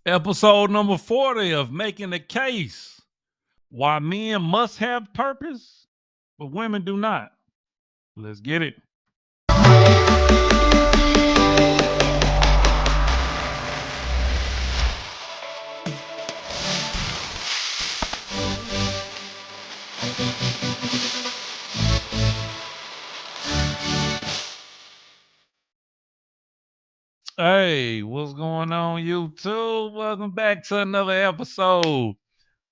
Episode number 40 of Making the Case. Why men must have purpose, but women do not. Let's get it. Hey, what's going on, YouTube? Welcome back to another episode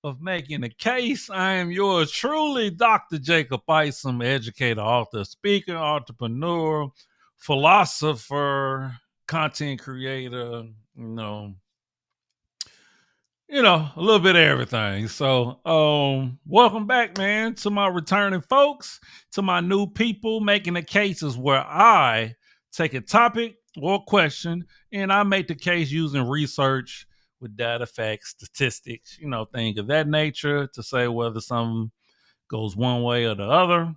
of Making the Case. I am yours truly, Dr. Jacob Isom, educator, author, speaker, entrepreneur, philosopher, content creator, a little bit of everything. So, welcome back, man, to my returning folks, to my new people. Making the cases where I take a topic or question and I make the case using research with data, facts, statistics, things of that nature to say whether something goes one way or the other.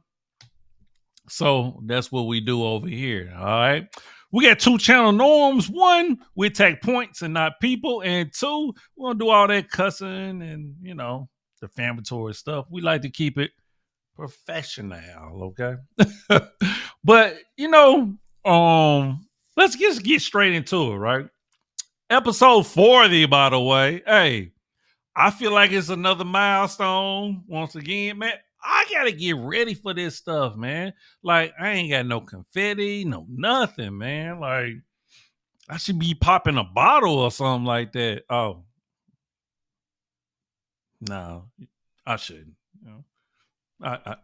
So that's what we do over here. All right. We got two channel norms. One, we take points and not people. And two, we don't do all that cussing and, defamatory stuff. We like to keep it professional. Okay. But, let's just get straight into it, right? Episode 40, by the way. Hey, I feel like it's another milestone once again, man. I gotta get ready for this stuff, man. Like, I ain't got no confetti, no nothing, man. Like, I should be popping a bottle or something like that. Oh, no, I shouldn't. I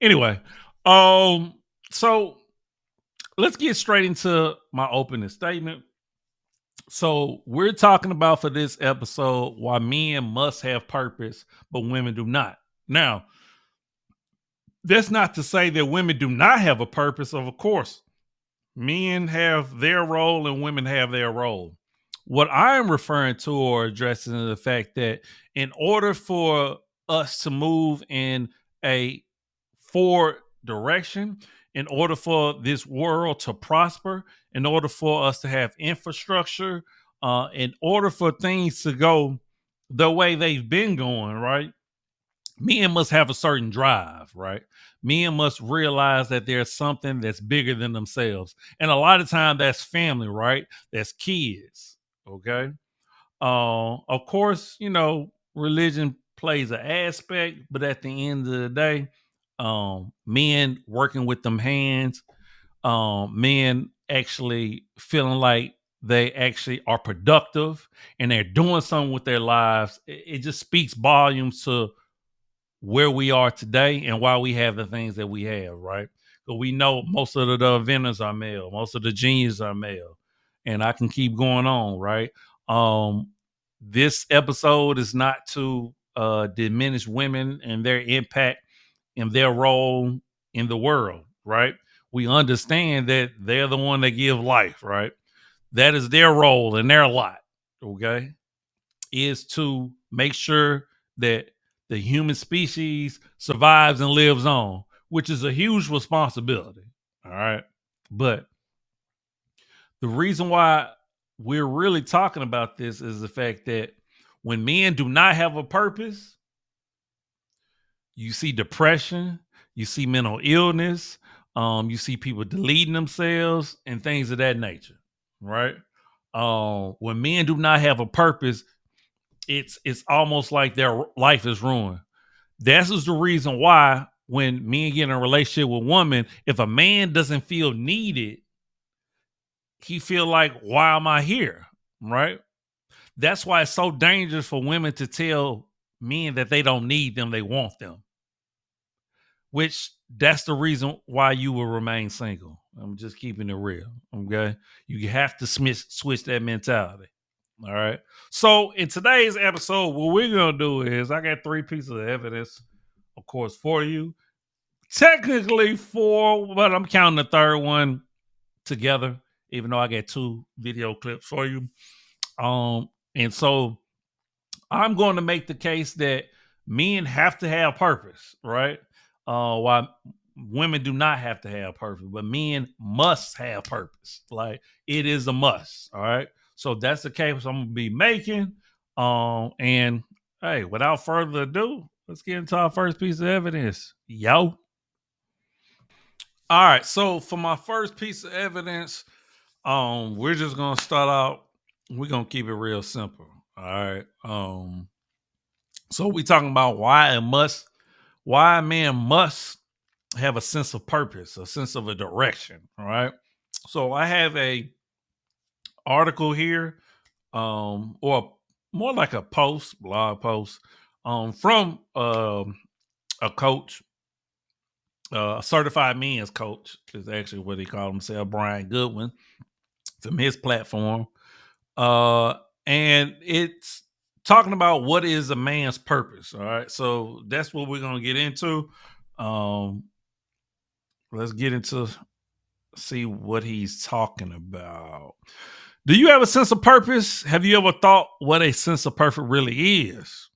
anyway. Um, so let's get straight into my opening statement. So we're talking about for this episode why men must have purpose, but women do not. Now, that's not to say that women do not have a purpose. Of course, men have their role and women have their role. What I am referring to or addressing is the fact that in order for us to move in a forward direction, in order for this world to prosper, in order for us to have infrastructure, in order for things to go the way they've been going, right? Men must have a certain drive, right? Men must realize that there's something that's bigger than themselves. And a lot of time that's family, right? That's kids. Okay. Of course, religion plays an aspect, but at the end of the day, men working with them hands, men actually feeling like they actually are productive and they're doing something with their lives. It just speaks volumes to where we are today and why we have the things that we have, right? But we know most of the inventors are male, most of the geniuses are male, and I can keep going on, right? This episode is not to diminish women and their impact and their role in the world, right? We understand that they're the one that give life, right? That is their role and their lot, okay? Is to make sure that the human species survives and lives on, which is a huge responsibility. All right. But the reason why we're really talking about this is the fact that when men do not have a purpose, you see depression, you see mental illness, you see people deleting themselves and things of that nature. Right. When men do not have a purpose, it's almost like their life is ruined. This is the reason why when men get in a relationship with women, if a man doesn't feel needed, he feel like, why am I here? Right? That's why it's so dangerous for women to tell men that they don't need them, they want them. Which that's the reason why you will remain single. I'm just keeping it real. Okay. You have to switch that mentality. All right. So in today's episode, what we're gonna do is I got three pieces of evidence, of course, for you. Technically four, but I'm counting the third one together, even though I got two video clips for you. And so I'm going to make the case that men have to have purpose, right? While women do not have to have purpose, but men must have purpose. Like it is a must. All right. So that's the case I'm gonna be making. And hey, without further ado, let's get into our first piece of evidence. Yo. All right. So for my first piece of evidence, we're just gonna start out. We're gonna keep it real simple. All right. So we talking about why a man must have a sense of purpose, a sense of a direction. All right. So I have a article here, or more like a blog post, from a coach, a certified men's coach is actually what he called himself, Brian Goodwin, from his platform. Uh, and it's talking about what is a man's purpose. All right. So that's what we're going to get into. Um, let's get into see what he's talking about. Do you have a sense of purpose? Have you ever thought what a sense of purpose really is?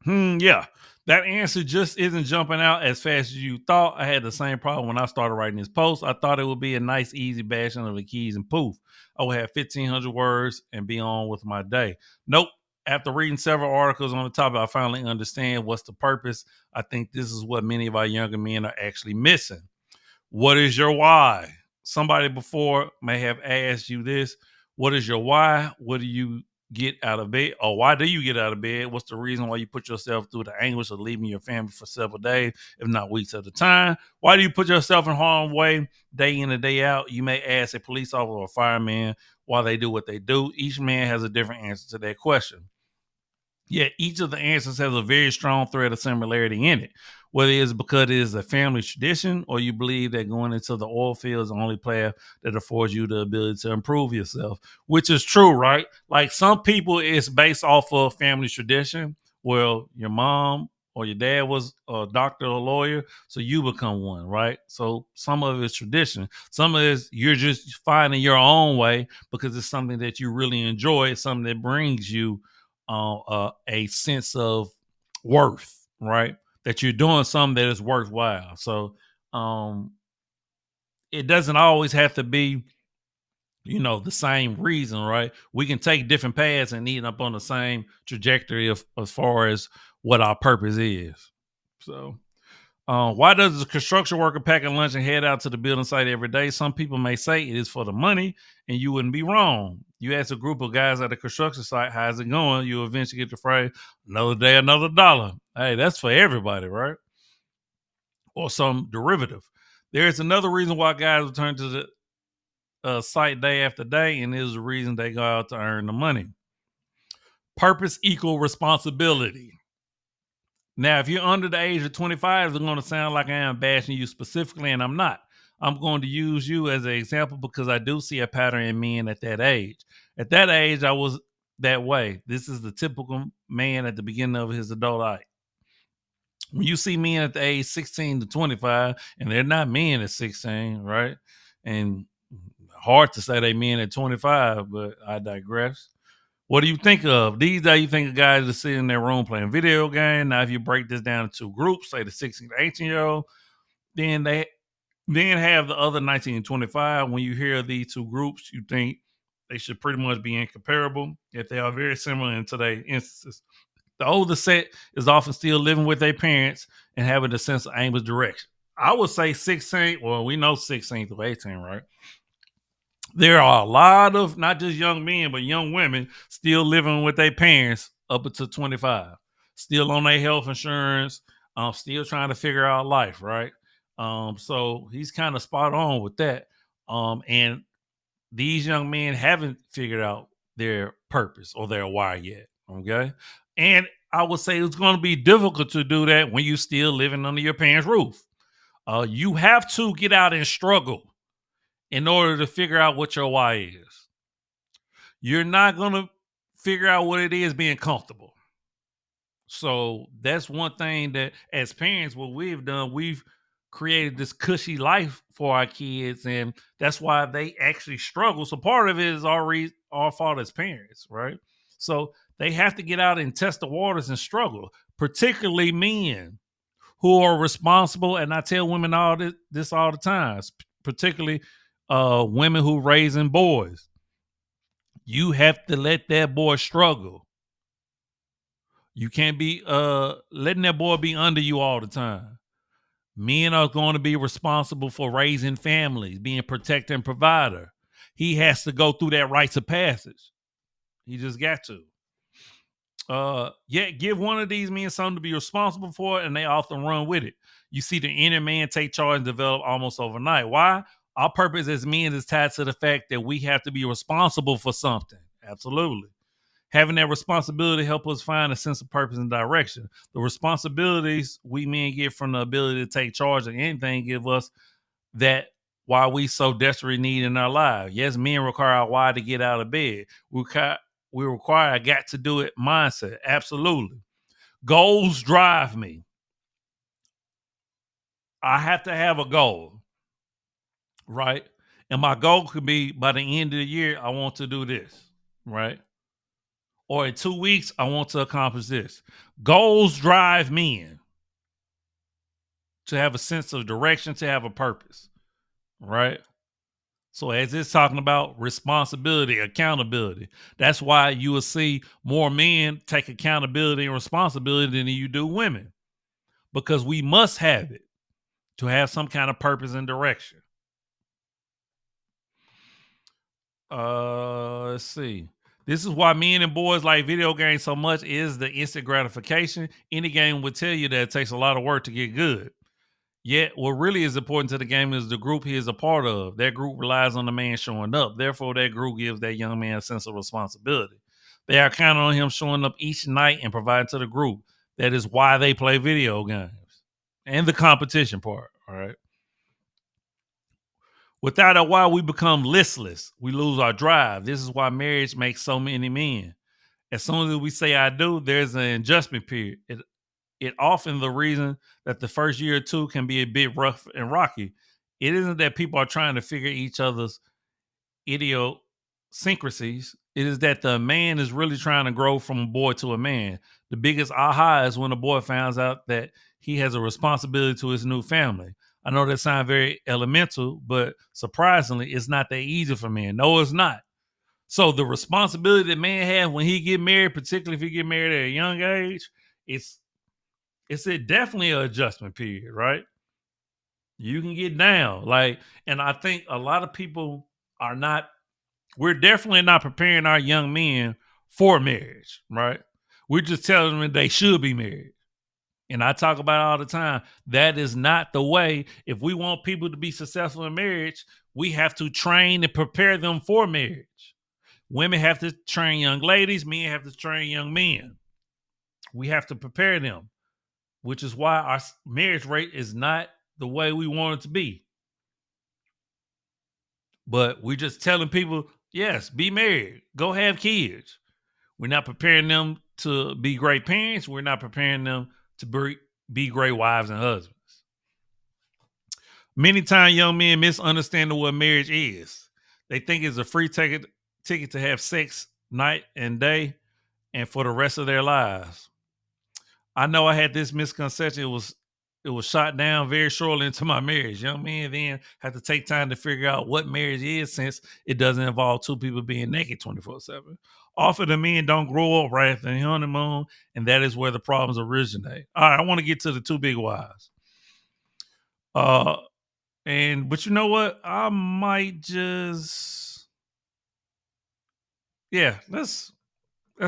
Yeah. That answer just isn't jumping out as fast as you thought. I had the same problem when I started writing this post. I thought it would be a nice, easy bashing of the keys and poof. I would have 1,500 words and be on with my day. Nope. After reading several articles on the topic, I finally understand what's the purpose. I think this is what many of our younger men are actually missing. What is your why? Somebody before may have asked you this. What is your why? What do you get out of bed? Or why do you get out of bed? What's the reason why you put yourself through the anguish of leaving your family for several days, if not weeks at a time? Why do you put yourself in harm's way day in and day out? You may ask a police officer or a fireman why they do what they do. Each man has a different answer to that question. Yet each of the answers has a very strong thread of similarity in it. Whether it's because it is a family tradition or you believe that going into the oil field is the only path that affords you the ability to improve yourself, which is true, right? Like some people, it's based off of family tradition. Well, your mom or your dad was a doctor or a lawyer, so you become one, right? So some of it's tradition. Some of it's you're just finding your own way because it's something that you really enjoy. It's something that brings you a sense of worth, right? That you're doing something that is worthwhile. So it doesn't always have to be, the same reason, right? We can take different paths and end up on the same trajectory of as far as what our purpose is. So why does the construction worker pack a lunch and head out to the building site every day? Some people may say it is for the money, and you wouldn't be wrong. You ask a group of guys at a construction site, how's it going? You eventually get the phrase, another day, another dollar. Hey, that's for everybody, right? Or some derivative. There's another reason why guys return to the site day after day, and is the reason they go out to earn the money. Purpose equal responsibility. Now, if you're under the age of 25, it's going to sound like I am bashing you specifically, and I'm not. I'm going to use you as an example because I do see a pattern in men at that age. At that age, I was that way. This is the typical man at the beginning of his adult life. When you see men at the age 16 to 25, and they're not men at 16, right? And hard to say they men at 25, but I digress. What do you think of? These days, you think of guys that sit in their room playing video game. Now, if you break this down into groups, say the 16 to 18-year-old, then they then have the other 19 and 25. When you hear these two groups, you think they should pretty much be incomparable if they are very similar in today's instances. The older set is often still living with their parents and having a sense of aimless direction. I would say 16, well, we know 16 to 18, right? There are a lot of not just young men, but young women still living with their parents up until 25, still on their health insurance, still trying to figure out life, right? So he's kind of spot on with that. And these young men haven't figured out their purpose or their why yet. Okay. And I would say it's going to be difficult to do that when you're still living under your parents' roof. You have to get out and struggle in order to figure out what your why is. You're not going to figure out what it is being comfortable. So that's one thing that as parents, what we've done, we've created this cushy life for our kids, and that's why they actually struggle. So part of it is our fault as parents, right? So they have to get out and test the waters and struggle, particularly men who are responsible. And I tell women this all the time, particularly women who raising boys. You have to let that boy struggle. You can't be letting that boy be under you all the time. Men are going to be responsible for raising families, being protector and provider. He has to go through that rites of passage. He just got to. Yet give one of these men something to be responsible for, and they often run with it. You see the inner man take charge and develop almost overnight. Why? Our purpose as men is tied to the fact that we have to be responsible for something. Absolutely. Having that responsibility help us find a sense of purpose and direction. The responsibilities we men get from the ability to take charge of anything give us that why we so desperately need in our lives. Yes, men require a why to get out of bed. We require a got to do it mindset. Absolutely. Goals drive me. I have to have a goal, right? And my goal could be by the end of the year, I want to do this, right? Or in 2 weeks, I want to accomplish this. Goals drive men to have a sense of direction, to have a purpose, right? So as it's talking about responsibility, accountability, that's why you will see more men take accountability and responsibility than you do women, because we must have it to have some kind of purpose and direction. Let's see. This is why men and boys like video games so much is the instant gratification. Any game would tell you that it takes a lot of work to get good. Yet, what really is important to the game is the group he is a part of. That group relies on the man showing up. Therefore, that group gives that young man a sense of responsibility. They are counting on him showing up each night and providing to the group. That is why they play video games and the competition part. All right. Without a why, we become listless. We lose our drive. This is why marriage makes so many men. As soon as we say I do, there's an adjustment period. It often the reason that the first year or two can be a bit rough and rocky. It isn't that people are trying to figure each other's idiosyncrasies. It is that the man is really trying to grow from a boy to a man. The biggest aha is when a boy finds out that he has a responsibility to his new family. I know that sounds very elemental, but surprisingly, it's not that easy for men. No, it's not. So the responsibility that man has when he get married, particularly if he get married at a young age, definitely an adjustment period, right? You can get down. And I think a lot of people we're definitely not preparing our young men for marriage, right? We're just telling them that they should be married. And I talk about it all the time. That is not the way. If we want people to be successful in marriage, we have to train and prepare them for marriage. Women have to train young ladies. Men have to train young men. We have to prepare them, which is why our marriage rate is not the way we want it to be. But we're just telling people, yes, be married. Go have kids. We're not preparing them to be great parents. We're not preparing them to be great wives and husbands. Many times young men misunderstand what marriage is. They think it's a free ticket to have sex night and day and for the rest of their lives. I know I had this misconception. It was shot down very shortly into my marriage. Young men then have to take time to figure out what marriage is, since it doesn't involve two people being naked 24/7. Often the men don't grow up right after the honeymoon, and that is where the problems originate. All right, I want to get to the two big whys. But you know what? I might just let's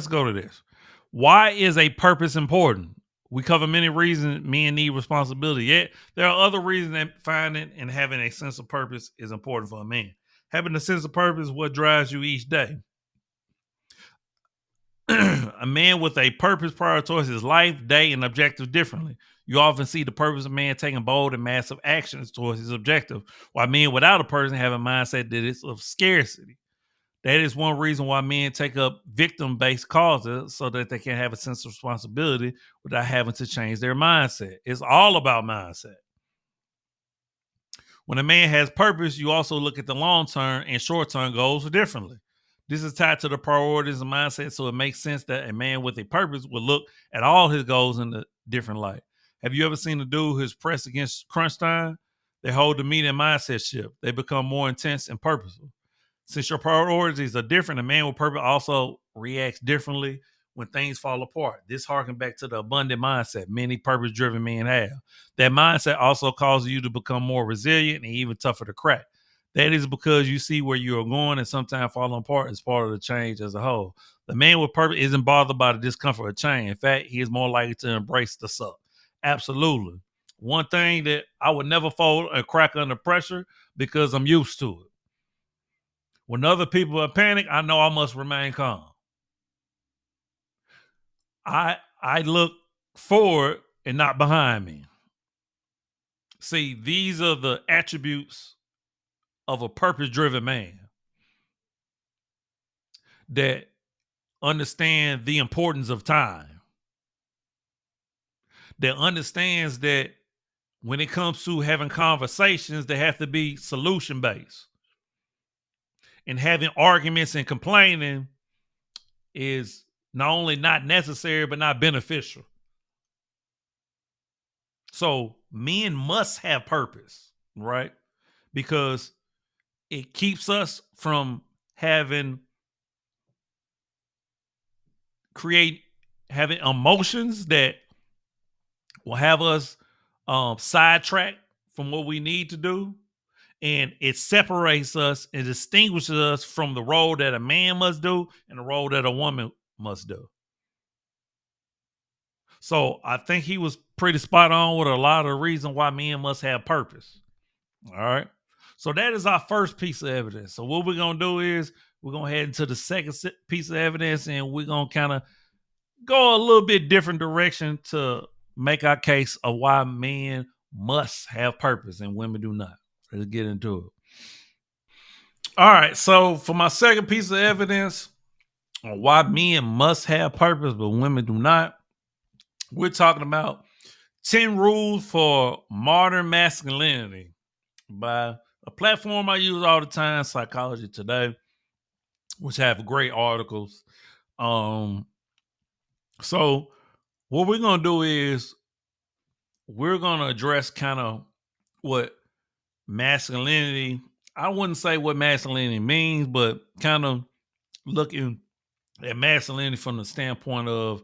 go to this. Why is a purpose important? We cover many reasons men need responsibility. Yet there are other reasons that finding and having a sense of purpose is important for a man. Having a sense of purpose is what drives you each day. A man with a purpose prioritizes his life, day, and objective differently. You often see the purpose of man taking bold and massive actions towards his objective, while men without a purpose have a mindset that is of scarcity. That is one reason why men take up victim-based causes, so that they can have a sense of responsibility without having to change their mindset. It's all about mindset. When a man has purpose, you also look at the long-term and short-term goals differently. This is tied to the priorities and mindset, so it makes sense that a man with a purpose will look at all his goals in a different light. Have you ever seen a dude who's pressed against crunch time? They hold the meeting mindset shift. They become more intense and purposeful. Since your priorities are different, a man with purpose also reacts differently when things fall apart. This harkens back to the abundant mindset many purpose driven men have. That mindset also causes you to become more resilient and even tougher to crack. That is because you see where you are going, and sometimes falling apart is part of the change as a whole. The man with purpose isn't bothered by the discomfort of change. In fact, he is more likely to embrace the suck. Absolutely. One thing that I would never fold a crack under pressure because I'm used to it. When other people are panic, I know I must remain calm. I look forward and not behind me. See, these are the attributes of a purpose-driven man that understand the importance of time, that understands that when it comes to having conversations, they have to be solution-based. And having arguments and complaining is not only not necessary, but not beneficial. So men must have purpose, right? Because it keeps us from having having emotions that will have us sidetracked from what we need to do. And it separates us and distinguishes us from the role that a man must do and the role that a woman must do. So I think he was pretty spot on with a lot of the reason why men must have purpose. All right. So that is our first piece of evidence. So what we're going to do is we're going to head into the second piece of evidence, and we're going to kind of go a little bit different direction to make our case of why men must have purpose and women do not. Let's get into it. All right. So for my second piece of evidence on why men must have purpose but women do not, we're talking about 10 rules for modern masculinity by a platform I use all the time, Psychology Today, which have great articles. So what we're going to do is we're going to address kind of what masculinity, I wouldn't say what masculinity means, but kind of looking at masculinity from the standpoint of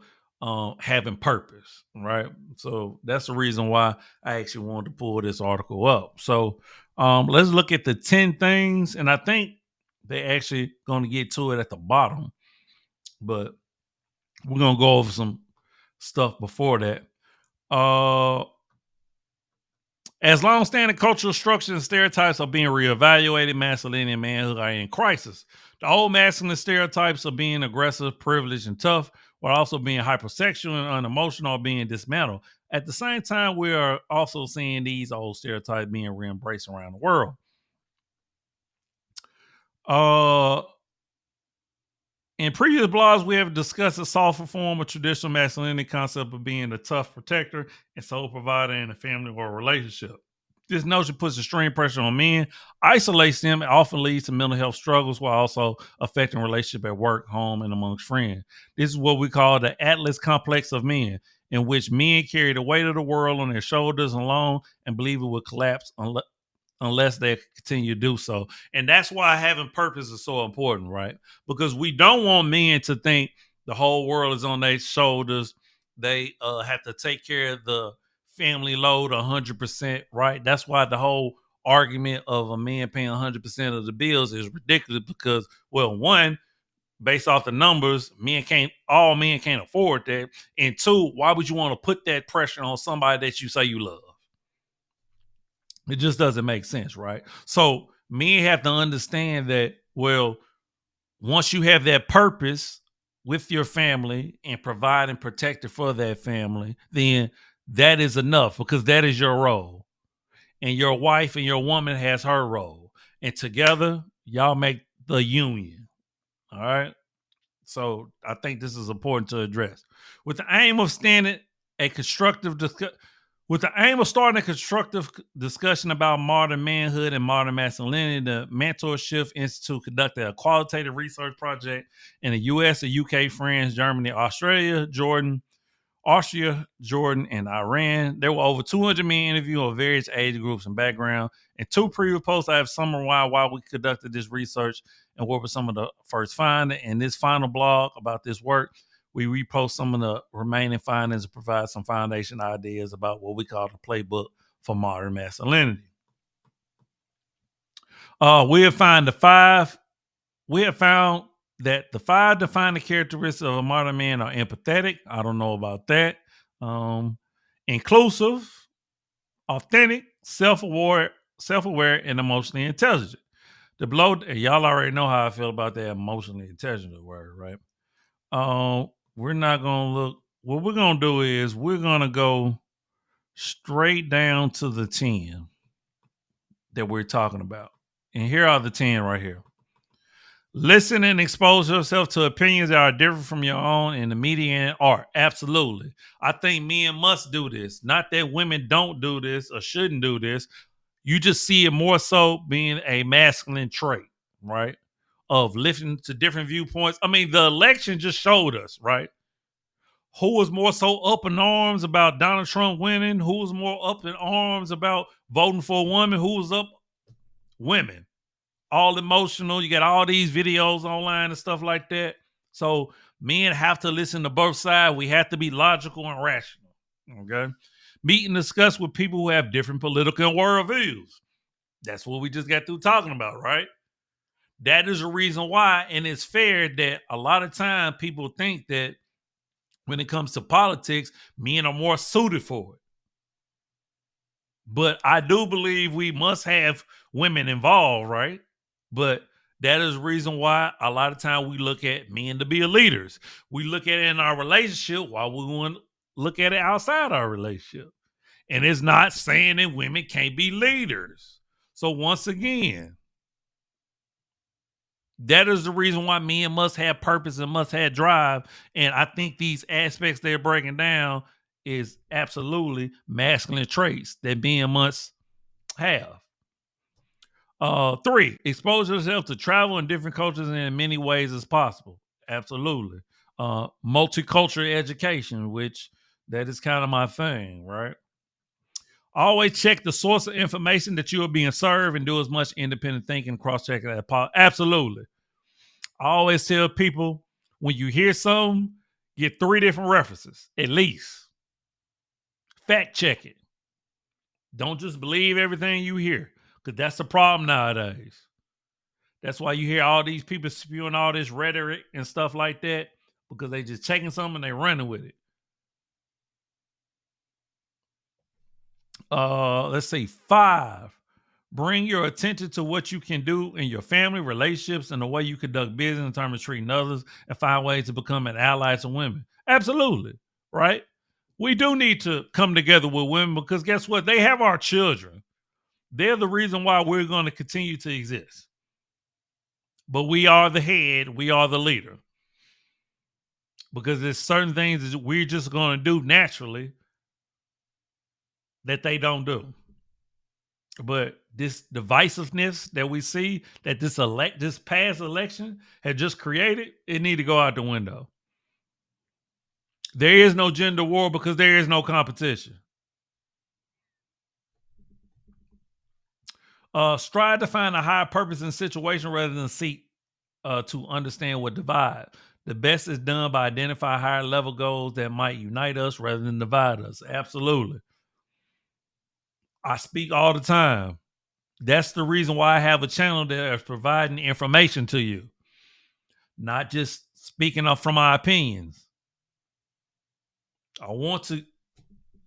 having purpose, right? So that's the reason why I actually wanted to pull this article up. So let's look at the 10 things, and I think they're actually going to get to it at the bottom, but we're going to go over some stuff before that. As long-standing cultural structures and stereotypes are being reevaluated, masculinity and manhood are in crisis. The old masculine stereotypes of being aggressive, privileged, and tough, while also being hypersexual and unemotional, are being dismantled. At the same time, we are also seeing these old stereotypes being re-embraced around the world. In previous blogs, we have discussed the softer form of traditional masculinity concept of being a tough protector and sole provider in a family or a relationship. This notion puts extreme pressure on men, isolates them, and often leads to mental health struggles while also affecting relationship at work, home, and amongst friends. This is what we call the Atlas complex of men, in which men carry the weight of the world on their shoulders alone and believe it will collapse unless they continue to do so. And that's why having purpose is so important, right? Because we don't want men to think the whole world is on their shoulders. They have to take care of the family load 100%, right? That's why the whole argument of a man paying 100% of the bills is ridiculous because, well, one, based off the numbers, all men can't afford that. And two, why would you want to put that pressure on somebody that you say you love? It just doesn't make sense, right? So men have to understand that, well, once you have that purpose with your family and provide and protect it for that family, then that is enough because that is your role. And your wife and your woman has her role. And together, y'all make the union. All right? So I think this is important to address. With the aim of starting a constructive discussion about modern manhood and modern masculinity, the Mentorship Institute conducted a qualitative research project in the US, the UK, France, Germany, Australia, Jordan, Austria, Jordan, and Iran. There were over 200 men interviewed of various age groups and background. In two previous posts, I have summarized why we conducted this research and what were some of the first findings. In this final blog about this work, we repost some of the remaining findings and provide some foundation ideas about what we call the playbook for modern masculinity. We have found that the five defining characteristics of a modern man are empathetic. I don't know about that. Inclusive, authentic, self-aware, and emotionally intelligent. The below, y'all already know how I feel about that emotionally intelligent word, right? We're not gonna look. What we're gonna do is we're gonna go straight down to the 10 that we're talking about, and here are the 10 right here. Listen and expose yourself to opinions that are different from your own in the media and art. Absolutely. I think men must do this. Not that women don't do this or shouldn't do this. You just see it more so being a masculine trait, right? Of listening to different viewpoints. I mean, the election just showed us, right? Who was more so up in arms about Donald Trump winning? Who was more up in arms about voting for a woman? Who was up? Women. All emotional. You got all these videos online and stuff like that. So men have to listen to both sides. We have to be logical and rational. Okay. Meet and discuss with people who have different political and world views. That's what we just got through talking about, right? That is a reason why, and it's fair that a lot of time people think that when it comes to politics, men are more suited for it. But I do believe we must have women involved, right? But that is the reason why a lot of time we look at men to be leaders. We look at it in our relationship while we want to look at it outside our relationship. And it's not saying that women can't be leaders. So once again, that is the reason why men must have purpose and must have drive. And I think these aspects they're breaking down is absolutely masculine traits that men must have. 3, expose yourself to travel in different cultures and in many ways as possible. Absolutely. Multicultural education, which that is kind of my thing, right? Always check the source of information that you are being served and do as much independent thinking, cross-checking as possible. Absolutely. I always tell people when you hear something, get 3 different references, at least. Fact check it. Don't just believe everything you hear, because that's the problem nowadays. That's why you hear all these people spewing all this rhetoric and stuff like that, because they just taking something and they running with it. Let's see. 5, bring your attention to what you can do in your family, relationships, and the way you conduct business in terms of treating others, and find ways to become an ally to women. Absolutely. Right? We do need to come together with women, because guess what? They have our children. They're the reason why we're going to continue to exist. But we are the head. We are the leader. Because there's certain things that we're just going to do naturally that they don't do. But this divisiveness that we see that this past election had just created, it need to go out the window. There is no gender war because there is no competition. Strive to find a higher purpose in situation rather than seek to understand what divides. The best is done by identifying higher level goals that might unite us rather than divide us. Absolutely. I speak all the time. That's the reason why I have a channel that is providing information to you, not just speaking up from my opinions. I want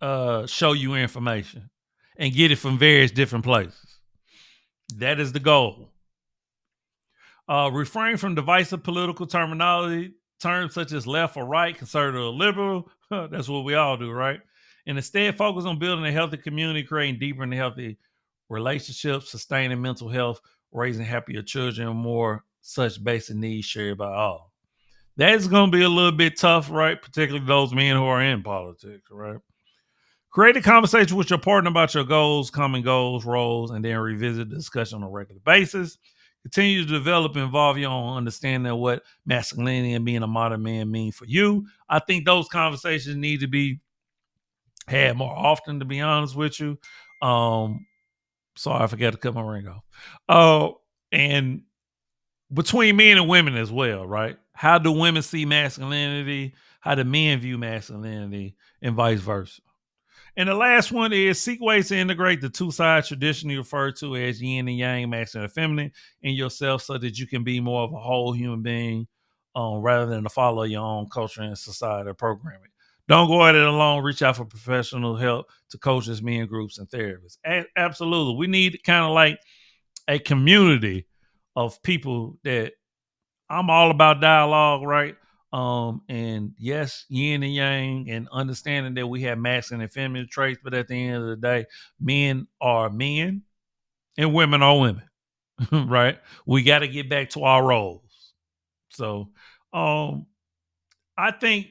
to show you information and get it from various different places. That is the goal. Refrain from divisive political terminology, terms such as left or right, conservative or liberal. That's what we all do, right? And instead focus on building a healthy community, creating deeper and healthy relationships, sustaining mental health, raising happier children, and more such basic needs shared by all. That's going to be a little bit tough, right? Particularly those men who are in politics, right? Create a conversation with your partner about your goals, common goals, roles, and then revisit the discussion on a regular basis. Continue to develop and evolve your own understanding of what masculinity and being a modern man mean for you. I think those conversations need to be had more often, to be honest with you. Um, Sorry, I forgot to cut my ring off. And between men and women as well, right? How do women see masculinity? How do men view masculinity, and vice versa? And the last one is seek ways to integrate the two sides traditionally referred to as yin and yang, masculine and feminine, in yourself so that you can be more of a whole human being rather than to follow your own culture and society programming. Don't go at it alone. Reach out for professional help to coaches, men groups, and therapists. Absolutely. We need kind of like a community of people that I'm all about dialogue, right? And yes, yin and yang, and understanding that we have masculine and feminine traits, but at the end of the day, men are men and women are women, right? We got to get back to our roles. So, um, I think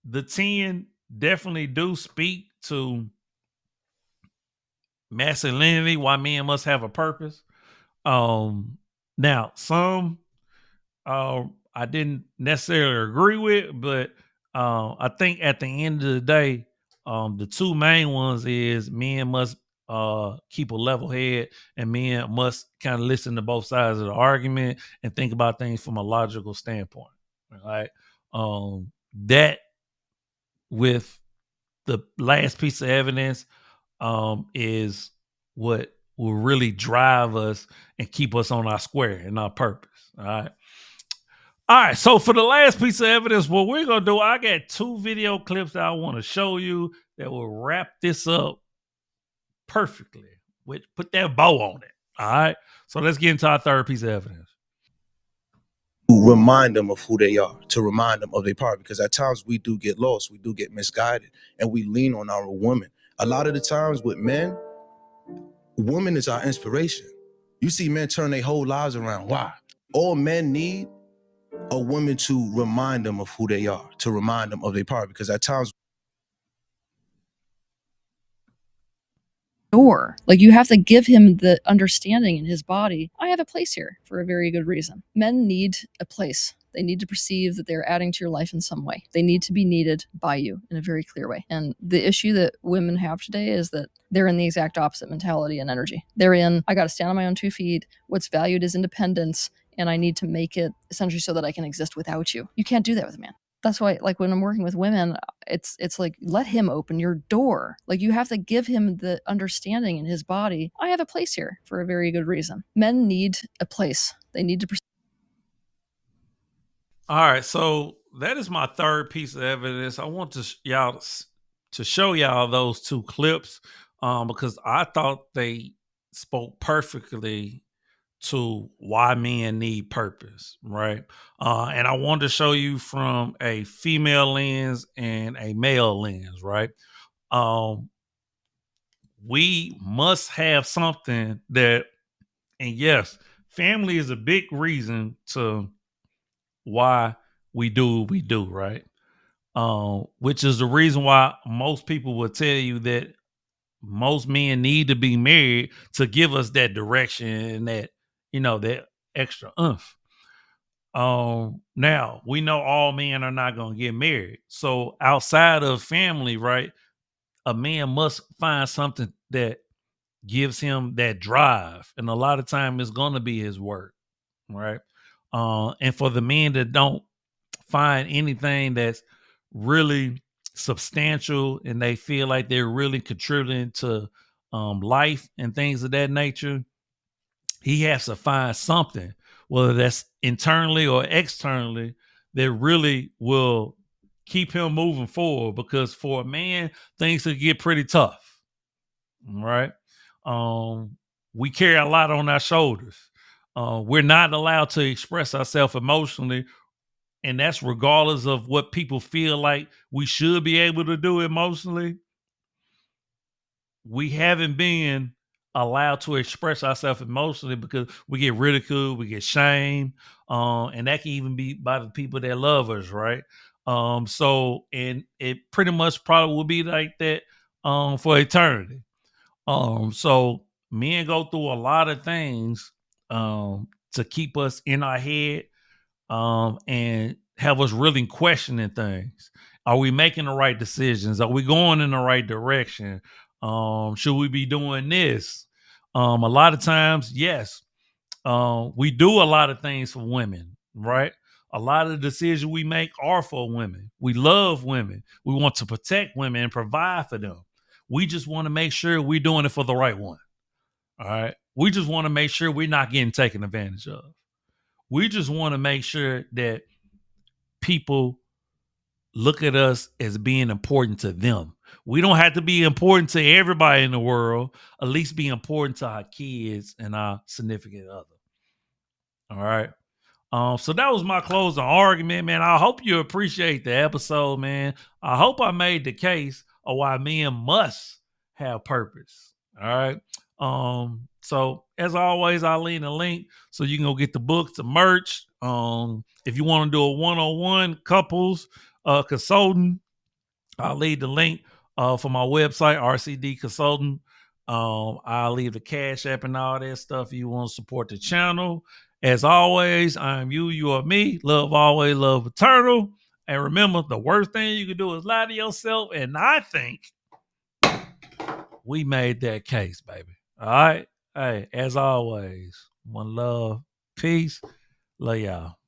the 10 definitely do speak to masculinity, why men must have a purpose. Now some I didn't necessarily agree with, but I think at the end of the day, the two main ones is men must keep a level head, and men must kind of listen to both sides of the argument and think about things from a logical standpoint. Right? That with the last piece of evidence is what will really drive us and keep us on our square and our purpose. All right. All right, so for the last piece of evidence, what we're gonna do, I got two video clips that I want to show you that will wrap this up perfectly. Which put that bow on it. All right, so let's get into our third piece of evidence. Remind them of who they are, to remind them of their power, because at times we do get lost, we do get misguided, and we lean on our women. A lot of the times with men, women is our inspiration. You see men turn their whole lives around. Why? All men need a woman to remind them of who they are, to remind them of their power, because at times door. Like, you have to give him the understanding in his body. I have a place here for a very good reason. Men need a place. They need to perceive that they're adding to your life in some way. They need to be needed by you in a very clear way. And the issue that women have today is that they're in the exact opposite mentality and energy. They're in, I got to stand on my own 2 feet. What's valued is independence, and I need to make it essentially so that I can exist without you. You can't do that with a man. That's why, like, when I'm working with women, it's like, let him open your door. Like, you have to give him the understanding in his body. I have a place here for a very good reason. Men need a place. They need to. All right, so that is my third piece of evidence. I want to show y'all those two clips because I thought they spoke perfectly to why men need purpose, right? And I wanted to show you from a female lens and a male lens, right? We must have something that, and yes, family is a big reason to why we do what we do, right? Which is the reason why most people will tell you that most men need to be married to give us that direction and that, that extra oomph. Now we know all men are not going to get married. So outside of family, right, a man must find something that gives him that drive. And a lot of time it's going to be his work, right? And for the men that don't find anything that's really substantial and they feel like they're really contributing to life and things of that nature, he has to find something, whether that's internally or externally, that really will keep him moving forward. Because for a man, things could get pretty tough, right? We carry a lot on our shoulders. We're not allowed to express ourselves emotionally, and that's regardless of what people feel like we should be able to do emotionally. We haven't been allowed to express ourselves emotionally because we get ridiculed, we get shamed, and that can even be by the people that love us, right? So, and it pretty much probably will be like that for eternity. So men go through a lot of things to keep us in our head, and have us really questioning things. Are we making the right decisions? Are we going in the right direction? Should we be doing this? A lot of times, yes, we do a lot of things for women, right? A lot of the decisions we make are for women. We love women. We want to protect women and provide for them. We just want to make sure we're doing it for the right one. All right. We just want to make sure we're not getting taken advantage of. We just want to make sure that people look at us as being important to them. We don't have to be important to everybody in the world, at least be important to our kids and our significant other. All right. So that was my closing argument, man. I hope you appreciate the episode, man. I hope I made the case of why men must have purpose. All right. So as always, I'll leave a link so you can go get the books, the merch. If you want to do a one-on-one couples consultant, I'll leave the link for my website, RCD Consultant. I'll leave the Cash App and all that stuff if you want to support the channel. As always, I'm you, you are me. Love always, love eternal. And remember, the worst thing you can do is lie to yourself. And I think we made that case, baby. All right. Hey, as always, one love, peace. Love y'all.